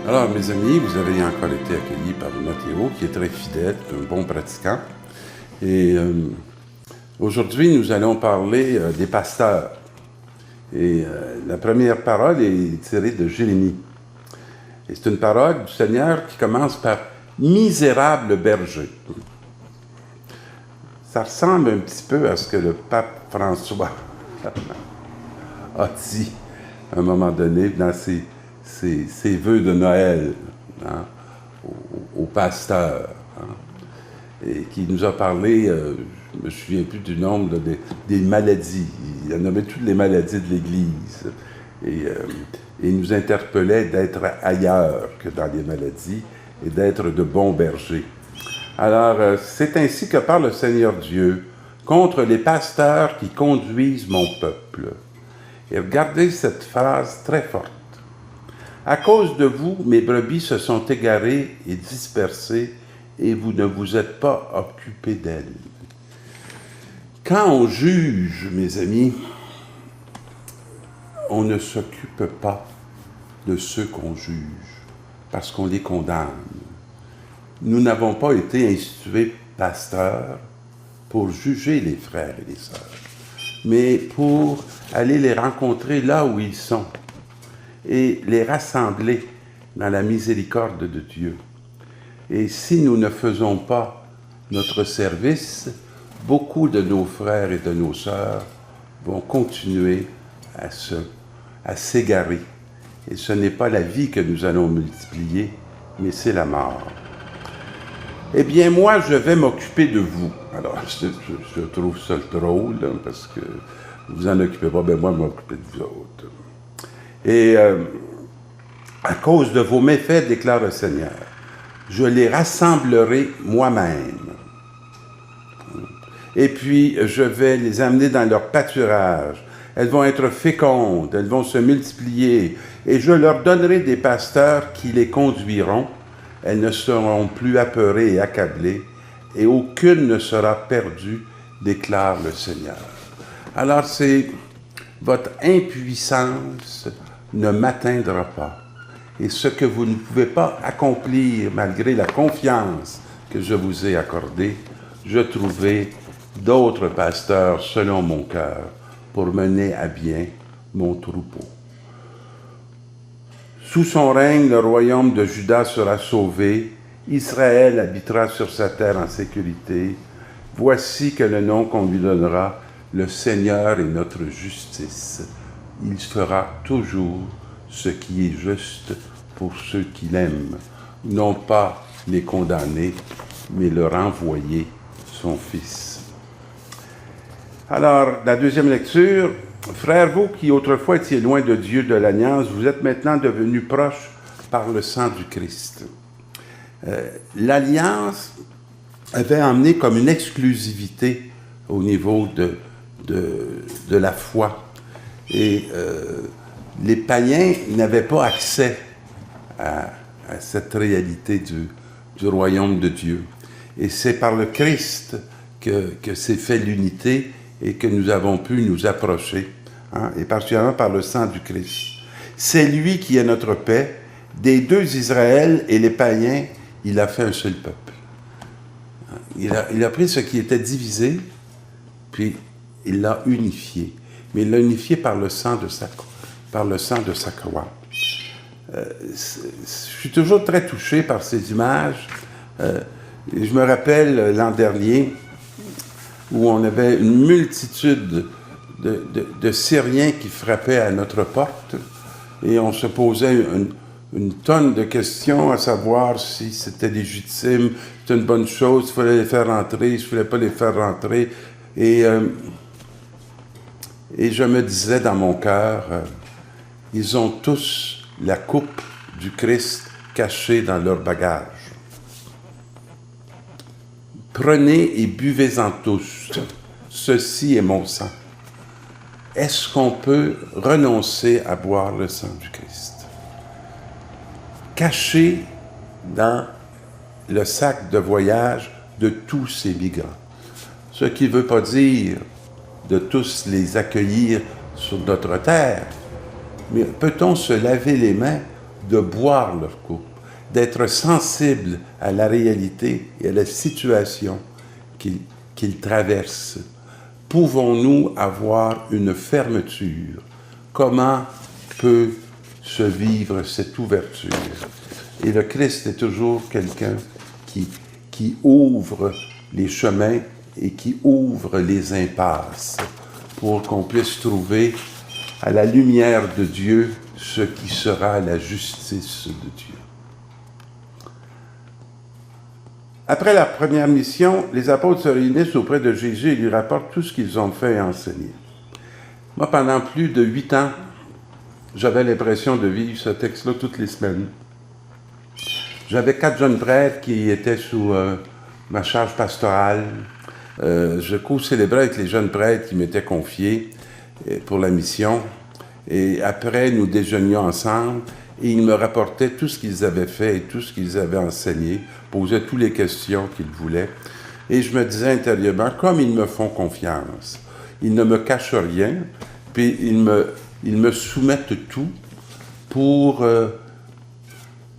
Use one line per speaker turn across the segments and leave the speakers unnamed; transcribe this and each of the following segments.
Alors, mes amis, vous avez encore été accueillis par Mathéo, qui est très fidèle, un bon pratiquant. Et aujourd'hui, nous allons parler des pasteurs. Et la première parole est tirée de Jérémie. Et c'est une parole du Seigneur qui commence par « misérable berger ». Ça ressemble un petit peu à ce que le pape François a dit à un moment donné dans ses vœux de Noël, hein, au pasteur, hein, et qui nous a parlé, je ne me souviens plus du nombre des maladies. Il a nommé toutes les maladies de l'Église. Et il nous interpellait d'être ailleurs que dans les maladies et d'être de bons bergers. Alors, c'est ainsi que parle le Seigneur Dieu contre les pasteurs qui conduisent mon peuple. Et regardez cette phrase très forte. À cause de vous, mes brebis se sont égarées et dispersées, et vous ne vous êtes pas occupés d'elles. Quand on juge, mes amis, on ne s'occupe pas de ceux qu'on juge, parce qu'on les condamne. Nous n'avons pas été institués pasteurs pour juger les frères et les sœurs, mais pour aller les rencontrer là où ils sont et les rassembler dans la miséricorde de Dieu. Et si nous ne faisons pas notre service, beaucoup de nos frères et de nos sœurs vont continuer à s'égarer. Et ce n'est pas la vie que nous allons multiplier, mais c'est la mort. Eh bien, moi, je vais m'occuper de vous. Alors, je trouve ça drôle, hein, parce que vous en occupez pas, ben moi, je vais m'occuper de vous autres. Et à cause de vos méfaits, déclare le Seigneur, je les rassemblerai moi-même. Et puis, je vais les amener dans leur pâturage. Elles vont être fécondes, elles vont se multiplier. Et je leur donnerai des pasteurs qui les conduiront. Elles ne seront plus apeurées et accablées, et aucune ne sera perdue, déclare le Seigneur. Alors, c'est votre impuissance ne m'atteindra pas. Et ce que vous ne pouvez pas accomplir malgré la confiance que je vous ai accordée, je trouverai d'autres pasteurs selon mon cœur pour mener à bien mon troupeau. Sous son règne, le royaume de Juda sera sauvé, Israël habitera sur sa terre en sécurité. Voici que le nom qu'on lui donnera, le Seigneur est notre justice. Il fera toujours ce qui est juste pour ceux qui l'aiment, non pas les condamner, mais leur envoyer son Fils. Alors, la deuxième lecture, « Frères, vous qui autrefois étiez loin de Dieu de l'alliance, vous êtes maintenant devenus proches par le sang du Christ. » L'alliance avait emmené comme une exclusivité au niveau de la foi. Et les païens n'avaient pas accès à cette réalité du royaume de Dieu. Et c'est par le Christ que s'est fait l'unité et que nous avons pu nous approcher, hein, et particulièrement par le sang du Christ. C'est lui qui est notre paix. Des deux Israël et les païens, il a fait un seul peuple. Il a pris ce qui était divisé, puis il l'a unifié. Mais il l'a unifié par le sang de sa croix. Je suis toujours très touché par ces images. Je me rappelle l'an dernier où on avait une multitude de Syriens qui frappaient à notre porte et on se posait une tonne de questions à savoir si c'était légitime, c'était une bonne chose, s'il fallait les faire rentrer, s'il ne fallait pas les faire rentrer. Et je me disais dans mon cœur, ils ont tous la coupe du Christ cachée dans leur bagage. Prenez et buvez-en tous, ceci est mon sang. Est-ce qu'on peut renoncer à boire le sang du Christ? cachés dans le sac de voyage de tous ces migrants. Ce qui ne veut pas dire de tous les accueillir sur notre terre, mais peut-on se laver les mains de boire leur coupe, d'être sensible à la réalité et à la situation qu'ils traversent? Pouvons-nous avoir une fermeture? Comment peut se vivre cette ouverture? Et le Christ est toujours quelqu'un qui ouvre les chemins et qui ouvre les impasses pour qu'on puisse trouver à la lumière de Dieu ce qui sera la justice de Dieu. Après la première mission, les apôtres se réunissent auprès de Jésus et lui rapportent tout ce qu'ils ont fait et enseigné. Moi, pendant plus de 8 ans, j'avais l'impression de vivre ce texte-là toutes les semaines. J'avais 4 jeunes prêtres qui étaient sous ma charge pastorale. Je co-célébrais avec les jeunes prêtres qui m'étaient confiés pour la mission. Et après, nous déjeunions ensemble et ils me rapportaient tout ce qu'ils avaient fait et tout ce qu'ils avaient enseigné, posaient toutes les questions qu'ils voulaient. Et je me disais intérieurement, comme ils me font confiance, ils ne me cachent rien, puis ils me soumettent tout pour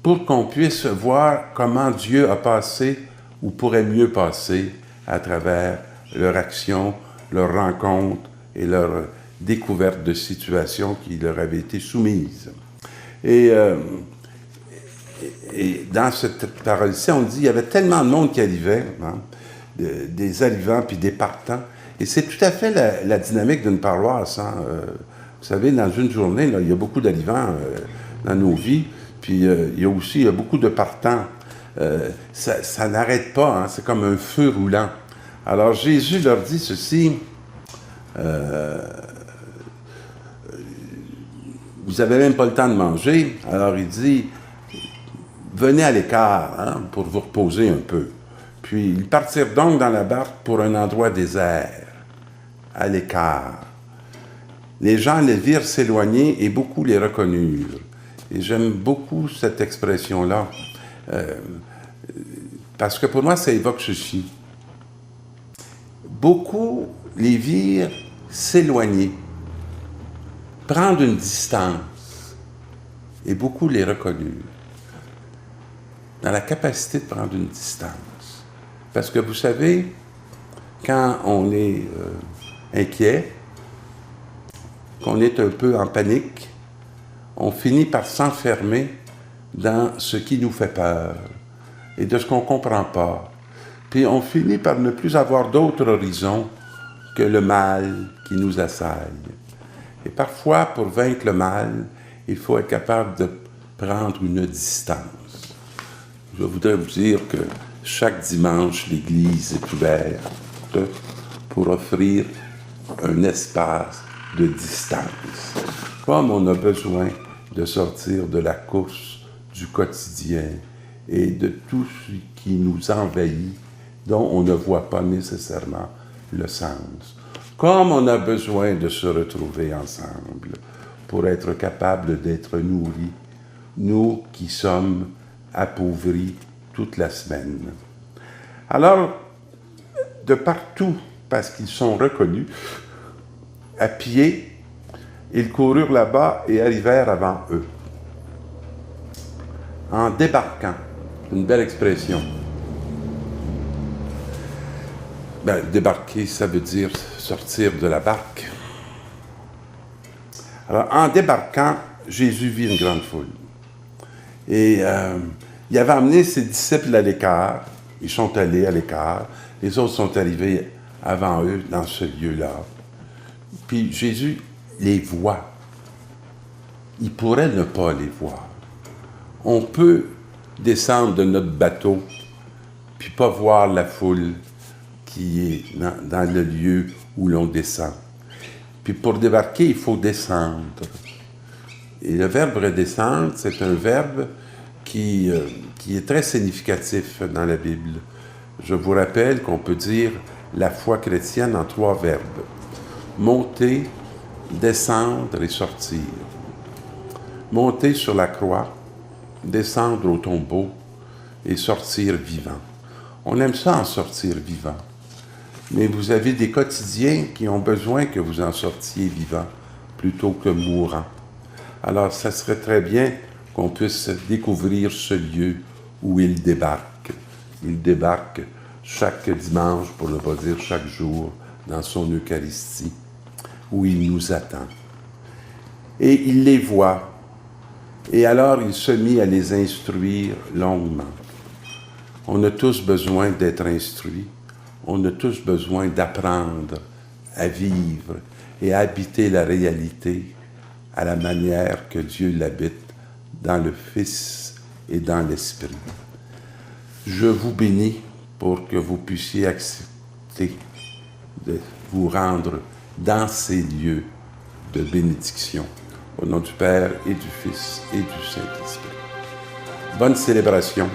qu'on puisse voir comment Dieu a passé ou pourrait mieux passer à travers leur action, leur rencontre et leur découverte de situations qui leur avaient été soumises. Et dans cette parole-ci, on dit qu'il y avait tellement de monde qui arrivait, hein, des arrivants puis des partants. Et c'est tout à fait la dynamique d'une paroisse. Hein. Vous savez, dans une journée, là, il y a beaucoup d'arrivants dans nos vies, puis il y a aussi beaucoup de partants. Ça n'arrête pas, hein, c'est comme un feu roulant. Alors Jésus leur dit ceci, vous n'avez même pas le temps de manger, alors il dit, venez à l'écart, hein, pour vous reposer un peu. Puis ils partirent donc dans la barque pour un endroit désert, à l'écart. Les gens les virent s'éloigner et beaucoup les reconnurent. Et j'aime beaucoup cette expression-là, parce que pour moi, ça évoque ceci. Beaucoup les virent s'éloigner, prendre une distance, et beaucoup les reconnurent. Dans la capacité de prendre une distance. Parce que vous savez, quand on est inquiet, qu'on est un peu en panique, on finit par s'enfermer dans ce qui nous fait peur et de ce qu'on ne comprend pas. Puis on finit par ne plus avoir d'autre horizon que le mal qui nous assaille. Et parfois, pour vaincre le mal, il faut être capable de prendre une distance. Je voudrais vous dire que chaque dimanche, l'Église est ouverte pour offrir un espace de distance. Comme on a besoin de sortir de la course du quotidien et de tout ce qui nous envahit, dont on ne voit pas nécessairement le sens. Comme on a besoin de se retrouver ensemble pour être capable d'être nourris, nous qui sommes appauvris toute la semaine. Alors, de partout, parce qu'ils sont reconnus, à pied, ils coururent là-bas et arrivèrent avant eux. En débarquant, une belle expression. Ben, débarquer, ça veut dire sortir de la barque. Alors, en débarquant, Jésus vit une grande foule. Et il avait amené ses disciples à l'écart. Ils sont allés à l'écart. Les autres sont arrivés avant eux dans ce lieu-là. Puis Jésus les voit. Il pourrait ne pas les voir. On peut descendre de notre bateau puis pas voir la foule qui est dans le lieu où l'on descend. Puis pour débarquer, il faut descendre. Et le verbe redescendre, c'est un verbe qui est très significatif dans la Bible. Je vous rappelle qu'on peut dire la foi chrétienne en 3 verbes. Monter, descendre et sortir. Monter sur la croix, descendre au tombeau et sortir vivant. On aime ça en sortir vivant. Mais vous avez des quotidiens qui ont besoin que vous en sortiez vivant plutôt que mourant. Alors, ça serait très bien qu'on puisse découvrir ce lieu où il débarque. Il débarque chaque dimanche, pour ne pas dire chaque jour, dans son Eucharistie, où il nous attend. Et il les voit. Et alors, il se mit à les instruire longuement. On a tous besoin d'être instruits. On a tous besoin d'apprendre à vivre et à habiter la réalité à la manière que Dieu l'habite dans le Fils et dans l'Esprit. Je vous bénis pour que vous puissiez accepter de vous rendre dans ces lieux de bénédiction. Au nom du Père et du Fils et du Saint-Esprit. Bonne célébration.